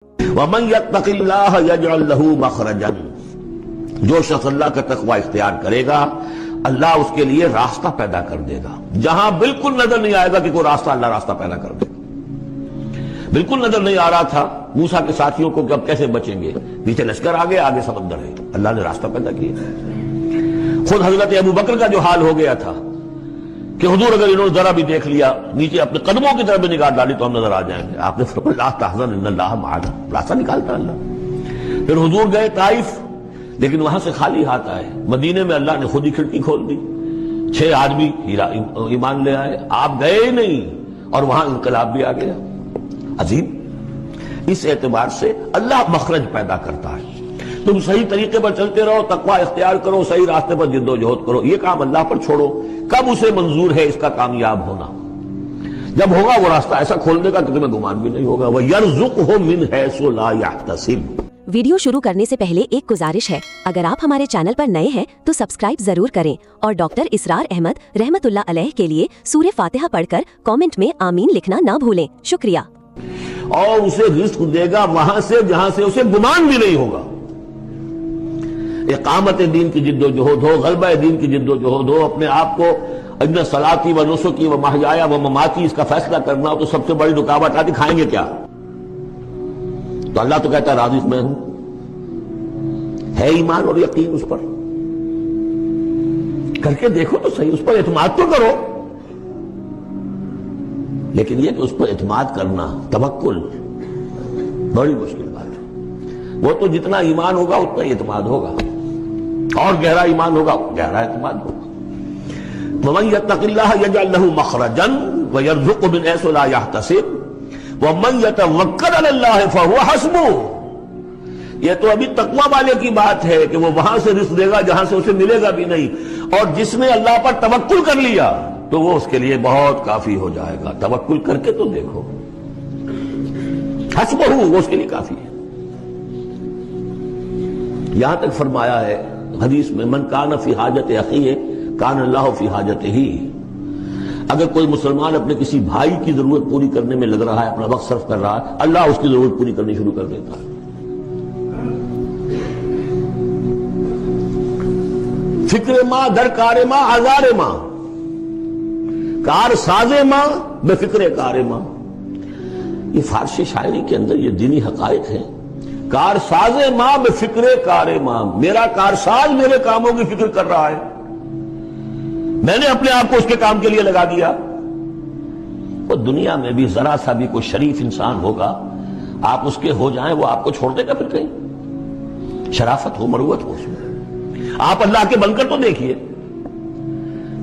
وَمَن يَتَّقِ اللَّهَ يَجْعَل لَّهُ مَخْرَجًا، جو شخص اللہ کا تقوی اختیار کرے گا اللہ اس کے لیے راستہ پیدا کر دے گا، جہاں بالکل نظر نہیں آئے گا کہ کوئی راستہ، اللہ راستہ پیدا کر دے گا۔ بالکل نظر نہیں آ رہا تھا موسیٰ کے ساتھیوں کو کہ اب کیسے بچیں گے، پیچھے لشکر آگے آگے سمندر ہے، اللہ نے راستہ پیدا کیا۔ خود حضرت ابو بکر کا جو حال ہو گیا تھا کہ حضور اگر انہوں نے ذرا بھی دیکھ لیا، نیچے اپنے قدموں کی طرف بھی نگاہ ڈالی تو ہم نظر آ جائیں گے، آپ نے فرمایا لا تحزن ان اللہ معنا، راستہ نکالتا اللہ۔ پھر حضور گئے طائف، لیکن وہاں سے خالی ہاتھ آئے، مدینے میں اللہ نے خود ہی کھڑکی کھول دی، 6 آدمی ایمان لے آئے، آپ گئے ہی نہیں اور وہاں انقلاب بھی آ گیا۔ عظیم، اس اعتبار سے اللہ مخرج پیدا کرتا ہے۔ تم صحیح طریقے پر چلتے رہو، تقوی اختیار کرو، صحیح راستے پر جد و جہد کرو، یہ کام اللہ پر چھوڑو۔ کب اسے منظور ہے اس کا کامیاب ہونا؟ جب ہوگا وہ راستہ ایسا کھول دے گا کہ تمہیں گمان بھی نہیں ہوگا۔ وَيَرْزُقْهُ مِنْ حَيْثُ لَا يَحْتَسِبُ۔ ویڈیو شروع کرنے سے پہلے ایک گزارش ہے، اگر آپ ہمارے چینل پر نئے ہیں تو سبسکرائب ضرور کریں اور ڈاکٹر اسرار احمد رحمت اللہ علیہ کے لیے سورہ فاتحہ پڑھ کر کامنٹ میں آمین لکھنا نہ بھولیں۔ شکریہ۔ اور اسے رزق دے گا وہاں سے جہاں سے اسے گمان بھی نہیں ہوگا۔ اقامت دین کی جد و جہد ہو، غلبہ دین کی جد و جہد ہو، اپنے آپ کو ان صلاتی و نسکی و محیایا و مماتی اس کا فیصلہ کرنا ہو تو سب سے بڑی رکاوٹ آتی کھائیں گے کیا؟ تو اللہ تو کہتا ہے راضی میں ہوں، ہے ایمان اور یقین اس پر، کر کے دیکھو تو صحیح، اس پر اعتماد تو کرو۔ لیکن یہ کہ اس پر اعتماد کرنا، توکل، بڑی مشکل بات ہے۔ وہ تو جتنا ایمان ہوگا اتنا ہی اعتماد ہوگا، اور گہرا ایمان ہوگا گہرا اعتماد ہوگا۔ وَمَن يَتَّقِ اللَّهَ يَجْعَل لَّهُ مَخْرَجًا وَيَرْزُقْهُ مِنْ حَيْثُ لَا يَحْتَسِبُ وَمَن يَتَوَكَّلْ عَلَى اللَّهِ فَهُوَ حَسْبُهُ۔ یہ تو ابھی تقویٰ والے کی بات ہے کہ وہ وہاں سے رزق دے گا جہاں سے اسے ملے گا بھی نہیں، اور جس نے اللہ پر توکل کر لیا تو وہ اس کے لیے بہت کافی ہو جائے گا۔ توکل کر کے تو دیکھو، حسبہ وہ اس کے لیے کافی ہے۔ یہاں تک فرمایا ہے حدیث میں من کان فی حاجت اخیہ کان اللہ فی حاجتہ، اگر کوئی مسلمان اپنے کسی بھائی کی ضرورت پوری کرنے میں لگ رہا ہے، اپنا وقت صرف کر رہا ہے، اللہ اس کی ضرورت پوری کرنی شروع کر دیتا ہے۔ فکر ماں در کار ماں آزار ماں، کار ساز ماں بے فکر کار ماں، یہ فارسی شاعری کے اندر یہ دینی حقائق ہیں۔ کار ساز ماں بے فکر کار ماں، میرا کارساز میرے کاموں کی فکر کر رہا ہے، میں نے اپنے آپ کو اس کے کام کے لیے لگا دیا۔ وہ دنیا میں بھی ذرا سا بھی کوئی شریف انسان ہوگا، آپ اس کے ہو جائیں وہ آپ کو چھوڑ دے گا پھر کہیں؟ شرافت ہو، مروت ہو اس میں، آپ اللہ کے بن کر تو دیکھیے،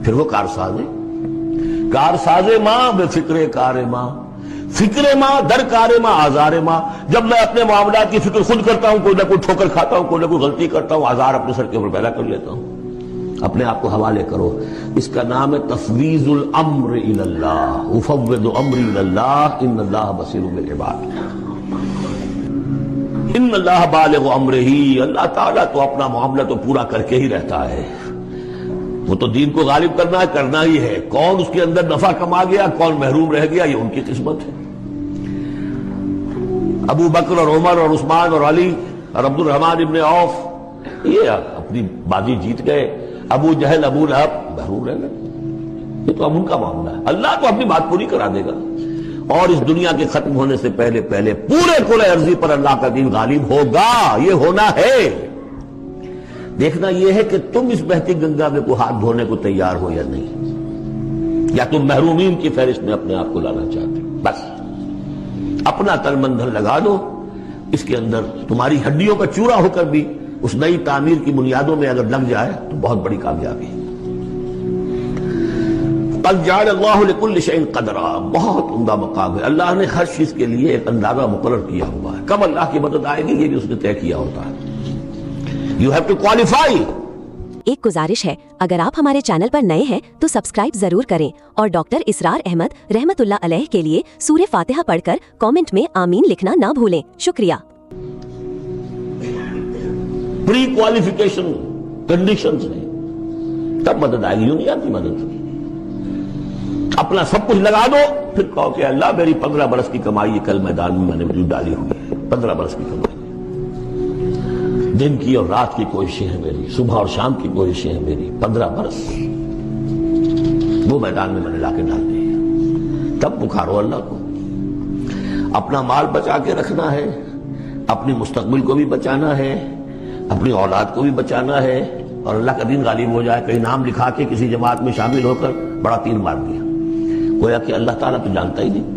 پھر وہ کارساز ہے۔ کارساز ماں بے فکر کار ماں، فکر ماں در کار ماں آزار ماں، جب میں اپنے معاملات کی فکر خود کرتا ہوں، کوئی نہ کوئی ٹھوکر کھاتا ہوں، کوئی نہ کوئی غلطی کرتا ہوں، آزار اپنے سر کے اوپر پیدا کر لیتا ہوں۔ اپنے آپ کو حوالے کرو، اس کا نام ہے تفویض الامر الی اللہ، افوض امری الی اللہ ان اللہ بصیر بالعباد۔ ان اللہ بالغ امرہ، اللہ تعالیٰ تو اپنا معاملہ تو پورا کر کے ہی رہتا ہے، وہ تو دین کو غالب کرنا ہی ہے۔ کون اس کے اندر نفع کما گیا، کون محروم رہ گیا، یہ ان کی قسمت ہے۔ ابو بکر اور عمر اور عثمان اور علی اور عبد الرحمن ابن عوف یہ اپنی بازی جیت گئے، ابو جہل ابو لہب محروم رہ گئے۔ یہ تو اب ان کا معاملہ ہے، اللہ تو اپنی بات پوری کرا دے گا، اور اس دنیا کے ختم ہونے سے پہلے پورے کل ارضی پر اللہ کا دین غالب ہوگا، یہ ہونا ہے۔ دیکھنا یہ ہے کہ تم اس بہتی گنگا میں کو ہاتھ دھونے کو تیار ہو یا نہیں، یا تم محرومین کی فہرست میں اپنے آپ کو لانا چاہتے ہو۔ بس اپنا تن من دھن لگا دو اس کے اندر، تمہاری ہڈیوں کا چورا ہو کر بھی اس نئی تعمیر کی بنیادوں میں اگر لگ جائے تو بہت بڑی کامیابی ہے۔ قد جعل اللہ لکل شیء قدرا، بہت عمدہ مقام ہے، اللہ نے ہر چیز کے لیے ایک اندازہ مقرر کیا ہوا ہے، کب اللہ کی مدد آئے گی یہ بھی اس نے طے کیا ہوتا ہے۔ You have to qualify۔ ایک گزارش ہے، اگر آپ ہمارے چینل پر نئے ہیں تو سبسکرائب ضرور کریں اور ڈاکٹر اسرار احمد رحمت اللہ علیہ کے لیے سورہ فاتحہ پڑھ کر کامنٹ میں آمین لکھنا نہ بھولیں۔ شکریہ۔ پری کوالیفیکیشن کنڈیشنز ہیں، تب مدد آئے گی، یوں نہیں آتی مدد۔ اپنا سب کچھ لگا دو، پھر کہو کہ اللہ میری 15 برس کی کمائی کل میدان میں میں نے وجود ڈالی ہوئی ہے، 15 برس کی کمائی، دن کی اور رات کی کوششیں ہیں میری، صبح اور شام کی کوششیں ہیں میری، 15 برس وہ میدان میں نے لا کے ڈال دی۔ تب پکارو اللہ کو۔ اپنا مال بچا کے رکھنا ہے، اپنی مستقبل کو بھی بچانا ہے، اپنی اولاد کو بھی بچانا ہے، اور اللہ کا دین غالب ہو جائے، کہیں نام لکھا کے کسی جماعت میں شامل ہو کر بڑا تیر مار دیا، گویا کہ اللہ تعالیٰ تو جانتا ہی نہیں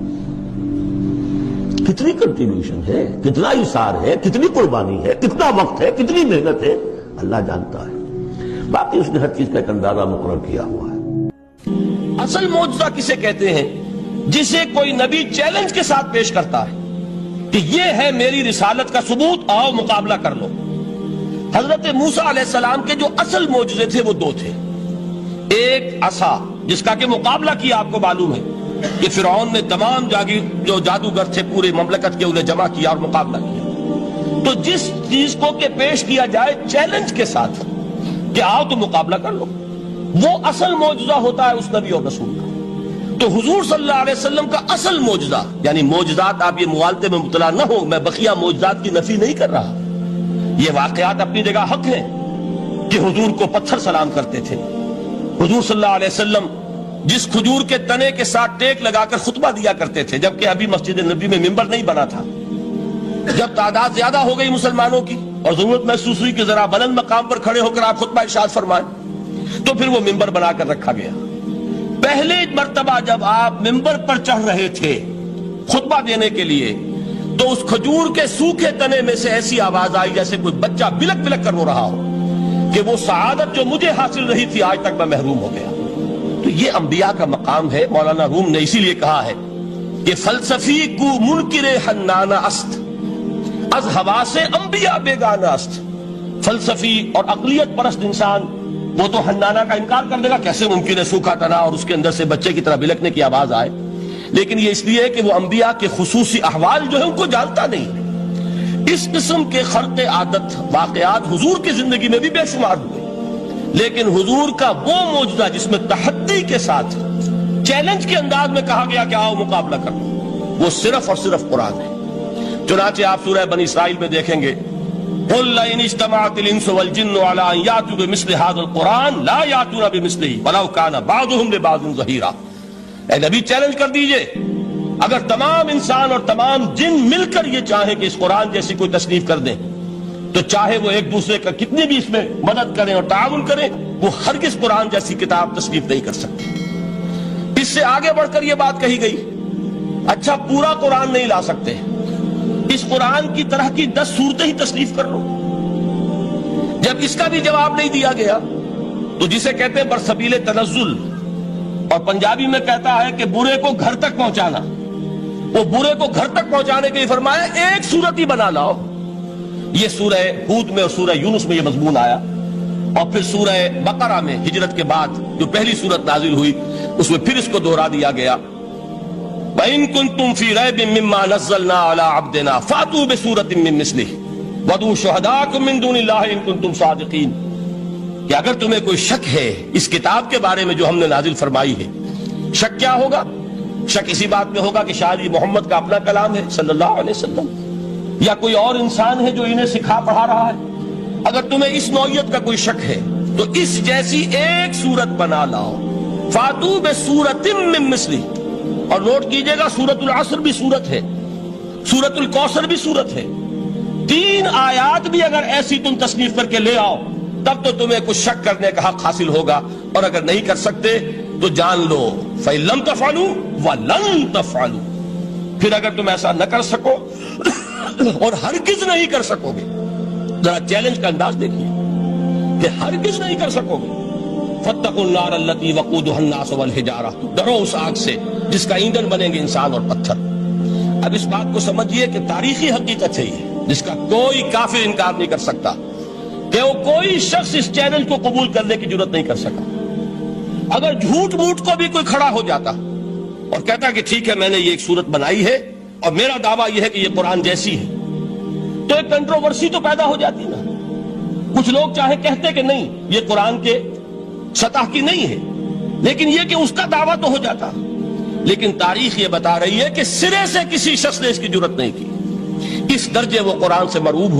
کتنی کنٹریبیوشن ہے، کتنا اثار ہے، کتنی قربانی ہے، کتنا وقت ہے، کتنی محنت ہے، اللہ جانتا ہے۔ باقی اس نے ہر چیز کا ایک اندازہ مقرر کیا ہوا ہے۔ اصل معجزہ کسے کہتے ہیں؟ جسے کوئی نبی چیلنج کے ساتھ پیش کرتا ہے کہ یہ ہے میری رسالت کا ثبوت، آؤ مقابلہ کر لو۔ حضرت موسیٰ علیہ السلام کے جو اصل معجزے تھے وہ دو تھے، ایک عصا جس کا کہ مقابلہ کیا، آپ کو معلوم ہے کہ فرعون نے تمام جو جادوگر تھے پورے مملکت کے انہیں جمع کیا اور مقابلہ کیا۔ تو جس چیز کو کہ پیش کیا جائے چیلنج کے ساتھ کہ آؤ تو مقابلہ کر لو، وہ اصل معجزہ ہوتا ہے اس نبی اور رسول کا۔ تو حضور صلی اللہ علیہ وسلم کا اصل معجزہ، یعنی معجزات، آپ یہ مغالطے میں مبتلا نہ ہو، میں بقیہ معجزات کی نفی نہیں کر رہا، یہ واقعات اپنی جگہ حق ہیں کہ حضور کو پتھر سلام کرتے تھے۔ حضور صلی اللہ علیہ وسلم جس کھجور کے تنے کے ساتھ ٹیک لگا کر خطبہ دیا کرتے تھے، جبکہ ابھی مسجد نبی میں ممبر نہیں بنا تھا، جب تعداد زیادہ ہو گئی مسلمانوں کی اور ضرورت محسوس ہوئی کہ ذرا بلند مقام پر کھڑے ہو کر آپ خطبہ ارشاد فرمائیں، تو پھر وہ ممبر بنا کر رکھا گیا۔ پہلے مرتبہ جب آپ ممبر پر چڑھ رہے تھے خطبہ دینے کے لیے، تو اس کھجور کے سوکھے تنے میں سے ایسی آواز آئی جیسے کوئی بچہ بلک بلک کر رو رہا ہو کہ وہ سعادت جو مجھے حاصل رہی تھی آج تک میں محروم ہو گیا۔ تو یہ انبیاء کا مقام ہے۔ مولانا روم نے اسی لیے کہا ہے کہ فلسفی کو منکر حنانہ است، از حواس انبیاء بیگانہ است۔ فلسفی اور عقلیت پرست انسان وہ تو حنانہ کا انکار کر دے گا، کیسے ممکن ہے سوکھا تنا اور اس کے اندر سے بچے کی طرح بلکنے کی آواز آئے، لیکن یہ اس لیے کہ وہ انبیاء کے خصوصی احوال جو ہے ان کو جانتا نہیں۔ اس قسم کے خرق عادت واقعات حضور کی زندگی میں بھی بے شمار ہوئے، لیکن حضور کا وہ معجزہ جس میں تحدی کے ساتھ چیلنج کے انداز میں کہا گیا کہ آؤ مقابلہ کرو، وہ صرف اور صرف قرآن ہے۔ چنانچہ آپ سورہ بنی اسرائیل میں دیکھیں گے، قُلْ لَئِنِ اجْتَمَعَتِ الْإِنسُ وَالْجِنُّ عَلَىٰ أَن يَأْتُوا بِمِثْلِ هَٰذَا الْقُرْآنِ لَا يَأْتُونَ بِمِثْلِهِ وَلَوْ كَانَ بَعْضُهُمْ لِبَعْضٍ ظَهِيرًا۔ اے نبی چیلنج کر دیجئے، اگر تمام انسان اور تمام جن مل کر یہ چاہیں کہ اس قرآن جیسی کوئی تصنیف کر دیں، تو چاہے وہ ایک دوسرے کا کتنی بھی اس میں مدد کریں اور تعاون کریں، وہ ہرگز قرآن جیسی کتاب تصنیف نہیں کر سکتے۔ اس سے آگے بڑھ کر یہ بات کہی گئی، اچھا پورا قرآن نہیں لا سکتے، اس قرآن کی طرح کی 10 صورتیں ہی تصنیف کر لو۔ جب اس کا بھی جواب نہیں دیا گیا تو جسے کہتے ہیں برسبیل تنزل، اور پنجابی میں کہتا ہے کہ برے کو گھر تک پہنچانا، وہ برے کو گھر تک پہنچانے کے لیے فرمایا ایک صورت ہی بنا لاؤ۔ یہ سورہ ہود میں اور سورہ یونس میں یہ مضمون آیا، اور پھر سورہ بقرہ میں ہجرت کے بعد جو پہلی سورت نازل ہوئی اس میں پھر اس کو دوہرا دیا گیا، وَإِن كُنتُمْ فِي رَيْبٍ مِّمَّا نَزَّلْنَا عَلَىٰ عَبْدِنَا فَأْتُوا بِسُورَةٍ مِّن مِّثْلِهِ وَادْعُوا شُهَدَاءَكُم مِّن دُونِ اللَّهِ إِن كُنتُمْ صَادِقِينَ۔ کہ اگر تمہیں کوئی شک ہے اس کتاب کے بارے میں جو ہم نے نازل فرمائی ہے، شک کیا ہوگا؟ شک اسی بات میں ہوگا کہ شاید یہ محمد کا اپنا کلام ہے صلی اللہ علیہ وسلم، یا کوئی اور انسان ہے جو انہیں سکھا پڑھا رہا ہے۔ اگر تمہیں اس نوعیت کا کوئی شک ہے تو اس جیسی ایک سورت بنا لاؤ، فَأْتُوا بِسُورَةٍ مِّن مِّثْلِهِ۔ اور نوٹ کیجئے گا سورۃ العصر بھی سورت ہے، سورۃ الکوثر بھی سورت ہے، 3 آیات بھی اگر ایسی تم تصنیف کر کے لے آؤ تب تو تمہیں کچھ شک کرنے کا حق حاصل ہوگا، اور اگر نہیں کر سکتے تو جان لو فَإِن لَّمْ تَفْعَلُوا وَلَن تَفْعَلُوا۔ پھر اگر تم ایسا نہ کر سکو اور ہرگز نہیں کر سکو گے، ذرا چیلنج کا انداز دیکھیے کہ ہرگز نہیں کر سکو گے، فَاتَّقُوا النَّارَ الَّتِي وَقُودُهَا النَّاسُ وَالْحِجَارَةُ، ڈرو اس آگ سے جس کا ایندھن بنیں گے انسان اور پتھر۔ اب اس بات کو سمجھیے کہ تاریخی حقیقت ہے یہ، جس کا کوئی کافر انکار نہیں کر سکتا، کہ وہ کوئی شخص اس چیلنج کو قبول کرنے کی جرات نہیں کر سکا۔ اگر جھوٹ موٹ کو بھی کوئی کھڑا ہو جاتا اور کہتا کہ ٹھیک ہے میں نے یہ ایک صورت بنائی ہے اور میرا دعویٰ یہ ہے کہ یہ قرآن جیسی ہے، تو ایک کنٹروورسی تو پیدا ہو جاتی نا۔ کچھ لوگ چاہے کہتے کہ نہیں یہ قرآن کے سطح کی نہیں ہے، لیکن یہ کہ اس کا دعویٰ تو ہو جاتا۔ لیکن تاریخ یہ بتا رہی ہے کہ سرے سے کسی شخص نے اس کی جرات نہیں کی، اس درجے وہ قرآن سے مرعوب ہوئے.